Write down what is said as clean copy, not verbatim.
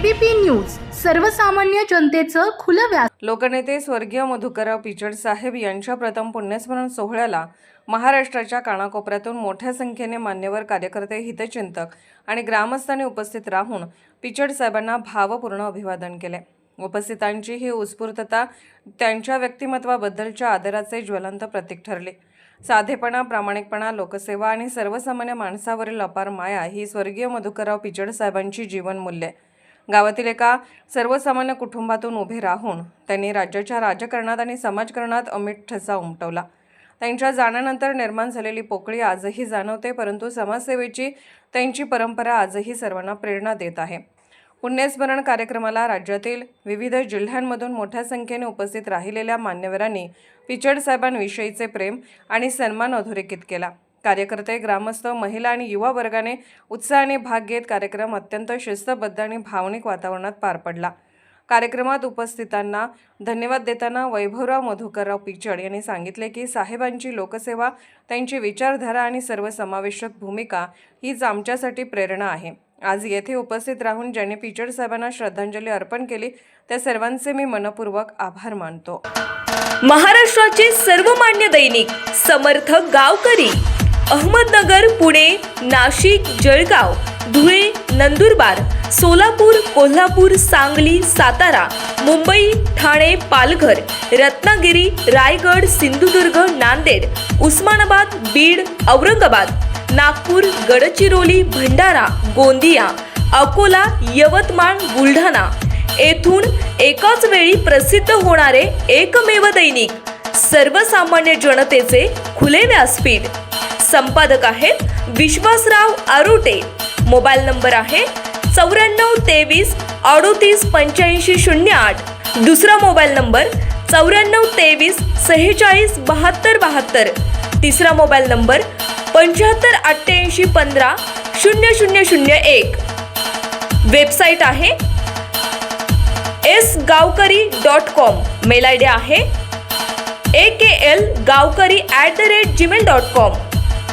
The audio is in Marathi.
एबीपी न्यूज सर्वसामान्य जनतेचं खुलं व्यास। लोकनेते स्वर्गीय मधुकरराव पिचड साहेब यांच्या प्रथम पुण्यस्मरण सोहळ्याला महाराष्ट्राच्या कानाकोपऱ्यातून मोठ्या संख्येने मान्यवर कार्यकर्ते, हितचिंतक आणि ग्रामस्थांनी उपस्थित राहून पिचड साहेबांना भावपूर्ण अभिवादन केले। उपस्थितांची ही उत्स्फूर्तता त्यांच्या व्यक्तिमत्वाबद्दलच्या आदराचे ज्वलंत प्रतीक ठरले। साधेपणा, प्रामाणिकपणा, लोकसेवा आणि सर्वसामान्य माणसावरील अपार माया ही स्वर्गीय मधुकरराव पिचड साहेबांची जीवनमूल्ये। गावातील एका सर्वसामान्य कुटुंबातून उभे राहून त्यांनी राज्याच्या राजकारणात आणि समाजकारणात अमिट ठसा उमटवला। त्यांच्या जाण्यानंतर निर्माण झालेली पोकळी आजही जाणवते, परंतु समाजसेवेची त्यांची परंपरा आजही सर्वांना प्रेरणा देत आहे। पुण्यस्मरण कार्यक्रमाला राज्यातील विविध जिल्ह्यांमधून मोठ्या संख्येने उपस्थित राहिलेल्या मान्यवरांनी पिचड साहेबांविषयीचे प्रेम आणि सन्मान अधोरेखित केला। कार्यकर्ते, ग्रामस्थ, महिला आणि युवा वर्गाने उत्साहाने भाग घेत कार्यक्रम अत्यंत शिस्तबद्ध आणि भावनिक वातावरणात पार पडला। कार्यक्रमात उपस्थितांना धन्यवाद देताना वैभवराव मधुकरराव पिचड यांनी सांगितले की साहेबांची लोकसेवा, त्यांची विचारधारा आणि सर्वसमावेशक भूमिका हीच आमच्यासाठी प्रेरणा आहे। आज येथे उपस्थित राहून ज्यांनी पिचड साहेबांना श्रद्धांजली अर्पण केली त्या सर्वांचे मी मनपूर्वक आभार मानतो। महाराष्ट्राचे सर्वमान्य दैनिक समर्थ गावकरी अहमदनगर, पुणे, नाशिक, जळगाव, धुळे, नंदुरबार, सोलापूर, कोल्हापूर, सांगली, सातारा, मुंबई, ठाणे, पालघर, रत्नागिरी, रायगड, सिंधुदुर्ग, नांदेड, उस्मानाबाद, बीड, औरंगाबाद, नागपूर, गडचिरोली, भंडारा, गोंदिया, अकोला, यवतमाळ, बुलढाणा येथून एकाच वेळी प्रसिद्ध होणारे एकमेव दैनिक, सर्वसामान्य जनतेचे खुले व्यासपीठ। संपादक आहेत विश्वासराव आरोटे। मोबाईल नंबर आहे 9423 38 85 08। दुसरा मोबाईल नंबर 9423 46 72 72। तिसरा मोबाईल नंबर 75 88 15 0001। वेबसाईट आहे sgavkari.com। मेल आयडी आहे akl gavkari@gmail.com।